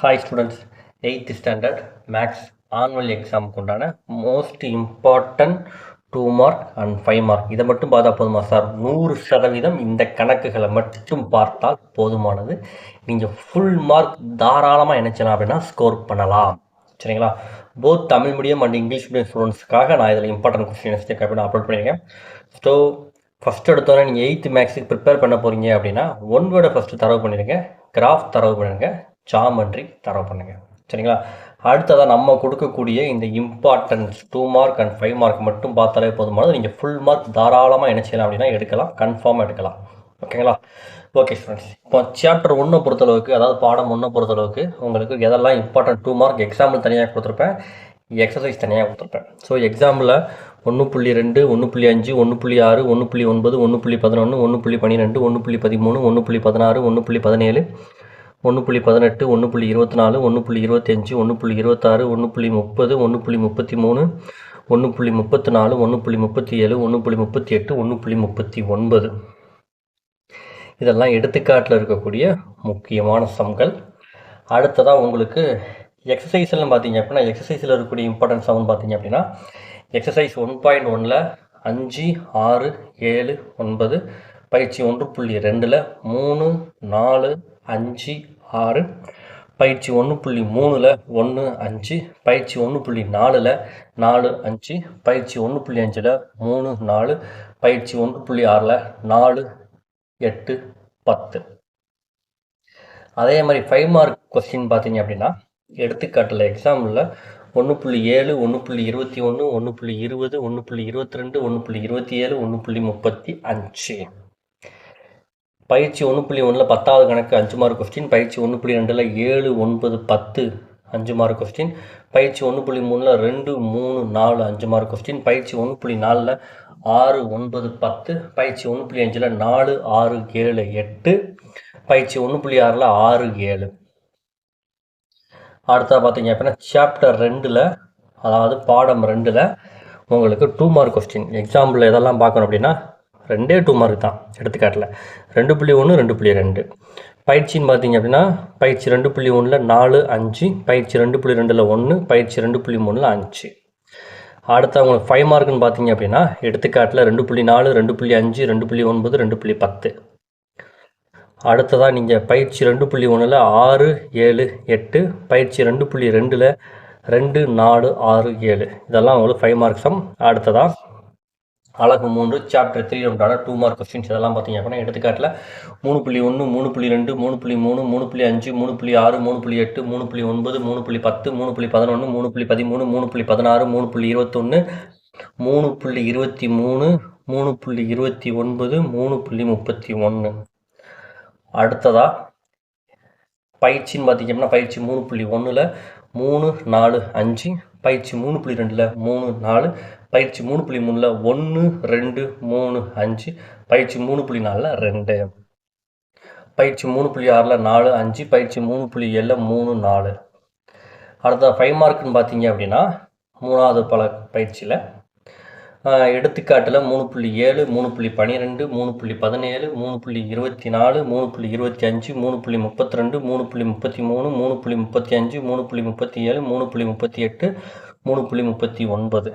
Hi students, 8th standard Maths annual exam உண்டான most important 2 mark and 5 mark இதை மட்டும் பார்த்தா போதுமா சார்? 100% இந்த கணக்குகளை மட்டும் பார்த்தால் போதுமானது. நீங்கள் ஃபுல் மார்க் தாராளமாக நினைச்சலாம் அப்படின்னா ஸ்கோர் பண்ணலாம். சரிங்களா? Both Tamil medium and English medium ஸ்டூடெண்ட்ஸ்க்காக நான் இதில் இம்பார்ட்டன்ட் கொஸ்டின்ஸ் அப்படின்னு அப்லோட் பண்ணியிருக்கேன். ஸோ ஃபஸ்ட் எடுத்தோன்னே நீங்கள் 8th மேக்ஸுக்கு ப்ரிப்பேர் பண்ண போகிறீங்க அப்படின்னா ஒன் வேர்டை ஃபஸ்ட்டு தரவு பண்ணியிருக்கேன், கிராஃப் தரவு பண்ணியிருக்கேன், ஜாமெட்ரி தரவு பண்ணுங்க. சரிங்களா? அடுத்ததான் நம்ம கொடுக்கக்கூடிய இந்த இம்பார்ட்டன்ஸ் 2 மார்க் அண்ட் 5 மார்க் மட்டும் பார்த்தாலே போதுமானது. நீங்கள் ஃபுல் மார்க் தாராளமாக என்ன செய்யலாம் அப்படின்னா எடுக்கலாம், கன்ஃபார்மாக எடுக்கலாம். ஓகேங்களா? ஓகே ஸ்டூடெண்ட்ஸ், இப்போ சாப்டர் 1 பொறுத்தளவுக்கு, அதாவது பாடம் 1 பொறுத்தளவுக்கு உங்களுக்கு எதெல்லாம் இம்பார்ட்டன்ட் 2 மார்க் எக்ஸாம்பிள் தனியாக கொடுத்துருப்பேன், எக்ஸசைஸ் தனியாக கொடுத்துருப்பேன். ஸோ எக்ஸாம்பிளில் 1.2, 1.5, 1.6, 1.9, 1.11, 1.12, 1.13, 1.16, 1.17, 1.18, 1.24, 1.25, 1.26, 1.30, 1.33, 1.34, 1.37, 1.38, 1.39 இதெல்லாம் எடுத்துக்காட்டில் இருக்கக்கூடிய முக்கியமான சம்கள். அடுத்ததாக உங்களுக்கு எக்ஸசைஸ்லாம் பார்த்தீங்க அப்படின்னா, எக்ஸசைஸில் இருக்கக்கூடிய இம்பார்ட்டன்ட் சம் பார்த்தீங்க அப்படின்னா, எக்ஸசைஸ் 1.1ல் 5, 6, 7, 9, பயிற்சி 1.2ல் 3, 4, 5, 6, பயிற்சி 1.3ல் 1, 5, பயிற்சி 1.4ல் 4, 5, பயிற்சி 1.5ல் 3, 4, பயிற்சி 1.6ல் 4, 8, 10. அதே மாதிரி 5 மார்க் கொஸ்டின் பார்த்தீங்க அப்படின்னா, எடுத்துக்காட்டில் எக்ஸாம்பிளில் 1.7, 1.21, 1.20, 1.22, 1.27, 1.35. பயிற்சி 1.1ல் 10வது கணக்கு 5 மார்க் கொஸ்டின், பயிற்சி 1.2ல் 7, 9, 10 5 மார்க் கொஸ்டின், பயிற்சி 1.3ல் 2, 3, 4 5 மார்க் கொஸ்டின், பயிற்சி 1.4ல் 6, 9, 10, பயிற்சி 1.5ல் 4, 6, 7, 8, பயிற்சி 1.6ல் 6, 7. அடுத்தா பார்த்தீங்க அப்படின்னா சாப்டர் 2ல், அதாவது பாடம் 2ல் உங்களுக்கு 2 மார்க் கொஸ்டின் எக்ஸாம்பிள் எதெல்லாம் பார்க்கணும் அப்படின்னா, 2 மார்க் தான். எடுத்துக்காட்டில் 2.1, 2.2 பயிற்சின்னு பார்த்தீங்க அப்படின்னா, பயிற்சி 2.1ல் 4, 5, பயிற்சி 2.2ல் 1, பயிற்சி 2.3ல் 5. அடுத்து உங்களுக்கு 5 மார்க்குன்னு பார்த்தீங்க அப்படின்னா, எடுத்துக்காட்டில் 2.4, 2.5, 2.9, 2.10. அடுத்ததாக நீங்கள் பயிற்சி 2.1ல் 6, 7, 8, பயிற்சி 2.2ல் 2, 4, 6, 7 இதெல்லாம் உங்களுக்கு 5 மார்க் சம். அடுத்ததாக அழகு 3 சாப்டர் 3 உண்டான 2 மார்க் கொஸ்டின்ஸ் இதெல்லாம் பார்த்தீங்க அப்படின்னா, எடுத்துக்காட்டில் 3.1, 3.2, 3.3, 3.5, 3.6, 3.8, 3.9, 3.10, 3.11, 3.13, 3.16, 3.21, 3.23, 3.29, 3.31. அடுத்ததாக பயிற்சின்னு பார்த்தீங்க அப்படின்னா, பயிற்சி 3.1ல் 3, 4, 5, பயிற்சி 3.2ல் 3, 4, பயிற்சி 3.3ல் 1, 2, 3, 5, பயிற்சி 3.4ல் 2, பயிற்சி 3.6ல் 4, 5, பயிற்சி 3.7ல் 3, 4. அடுத்த 5 மார்க்குன்னு பார்த்தீங்க அப்படின்னா, 3வது பயிற்சியில் எடுத்துக்காட்டில் 3.7, 3.12, 3.17, 3.24, 3.25, 3.32, 3.33, 3.35, 3.37, 3.38, 3.39.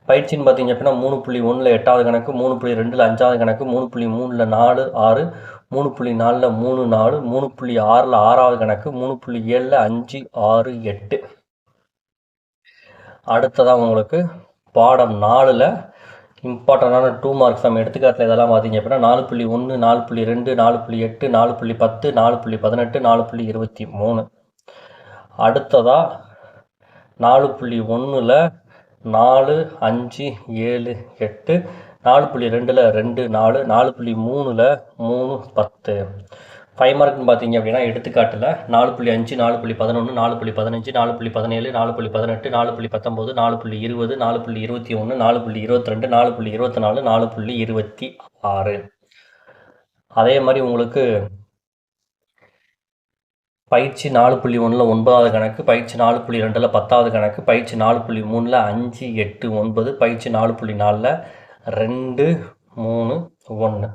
பயிற்சின்னு பார்த்தீங்க அப்படின்னா, 3.1ல் 8வது கணக்கு, 3.2ல் 5வது கணக்கு, 3.3ல் 4, 6, 3.4ல் 3, 4, 3.6ல் 6வது கணக்கு, 3.7ல் 5, 6, 8. அடுத்ததாக உங்களுக்கு பாடம் 4ல் இம்பார்ட்டண்டான 2 மார்க் சம் எடுத்துக்காட்டில் இதெல்லாம் பார்த்தீங்க அப்படின்னா, 4.1, 4.2, 4.8, 4.10, 4.18, 4.23. அடுத்ததாக 4.1ல் 4, 5, 7, 8, 4.2ல் 2, 4, 4.3ல் 3, 10. 5 மார்க்னு பார்த்தீங்க அப்படின்னா, எடுத்துக்காட்டில் 4.5, 4.11, 4.15, 4.17, 4.18, 4.19, 4.20, 4.21, 4.22, 4.24, 4.26. அதே மாதிரி உங்களுக்கு பயிற்சி 4.1ல் 9வது கணக்கு, பயிற்சி 4.2ல் 10வது கணக்கு, பயிற்சி 4.3ல் 5, 8, 9, பயிற்சி 4.4ல் 2, 3, 1.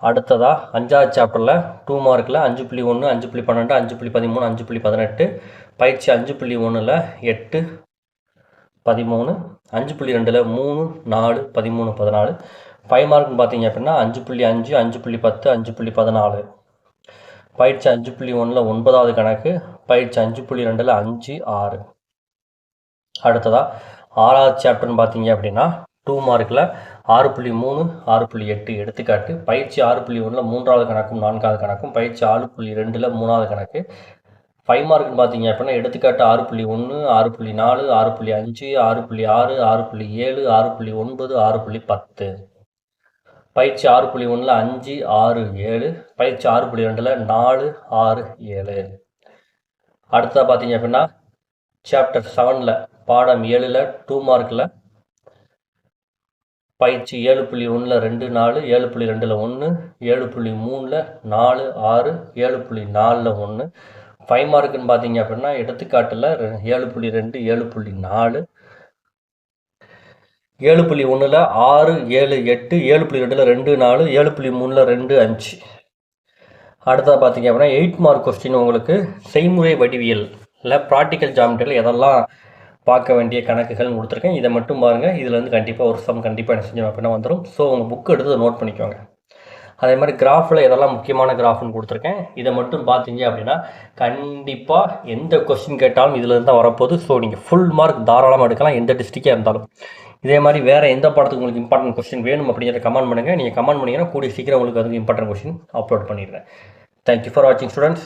அடுத்ததாக 5வது சாப்டரில் 2 மார்க்கில் 5.1 5.12 5.13 5.18 பயிற்சி 5.1ல் 8 13 5.2ல் 3 4 13 14 5 மார்க்னு பார்த்தீங்க அப்படின்னா 5.5 5.10 5.14 பயிற்சி 5.1ல் 9வது கணக்கு பயிற்சி 5.2ல் 5 6 அடுத்ததாக 6வது சாப்டர்னு பார்த்தீங்க அப்படின்னா 2 மார்க்கில் 6.3 6.8 எடுத்துக்காட்டு பயிற்சி 6.1ல் 3வது கணக்கும் 4வது கணக்கும் பயிற்சி 6.2ல் 3வது கணக்கு 5 மார்க்னு பார்த்தீங்க அப்படின்னா எடுத்துக்காட்டு 6.1 6.4 6.5 6.6 6.7 6.9 6.10 பயிற்சி 6.1ல் 5 6 7 பயிற்சி 6.2ல் 4 6 7 அடுத்ததாக பார்த்தீங்க அப்படின்னா சாப்டர் 7ல் பாடம் 7ல் 2 மார்க்கில் பயிற்சி 7.1ல் 2 4 7.2ல் 1 7.3ல் 4 6 7.4ல் 1 5 மார்க்குன்னு பார்த்தீங்க அப்படின்னா எடுத்துக்காட்டில் 7.2 7.4 7.1ல் 6 7 8 7.2ல் 2 4 7.3ல் 2 5 அடுத்ததாக பார்த்தீங்க அப்படின்னா 8 மார்க் கொஸ்டின் உங்களுக்கு செய்முறை வடிவியல் இல்லை ப்ராக்டிக்கல் ஜாமெட்ரியில் எதெல்லாம் பார்க்க வேண்டிய கணக்குகள் கொடுத்துருக்கேன். இதை மட்டும் பாருங்கள். இதில் வந்து கண்டிப்பாக ஒரு சம் கண்டிப்பாக என்ன செஞ்சோம் அப்படின்னா வந்துடும். ஸோ உங்கள் புக்கு எடுத்து நோட் பண்ணிக்கோங்க. அதே மாதிரி கிராஃபில் எதெல்லாம் முக்கியமான கிராஃப்னு கொடுத்துருக்கேன். இதை மட்டும் பார்த்தீங்க அப்படின்னா கண்டிப்பாக எந்த கொஸ்டின் கேட்டாலும் இதில் இருந்தால் வரப்போகுது. ஸோ நீங்கள் ஃபுல் மார்க் தாராளமாக எடுக்கலாம், எந்த டிஸ்ட்ரிக்டாக இருந்தாலும். இதே மாதிரி வேறு எந்த பாடத்துக்கு உங்களுக்கு இம்பார்ட்டன்ட் கொஸ்டின் வேணும் அப்படிங்கிறத கமெண்ட் பண்ணுங்கள். நீங்கள் கமெண்ட் பண்ணிங்கன்னா கூடிய சீக்கிரம் உங்களுக்கு அதுக்கு இம்பார்ட்டன்ட் கொஸ்டின் அப்லோட் பண்ணிடுறேன். தேங்க்யூ ஃபார் வாட்சிங் ஸ்டூடெண்ட்ஸ்.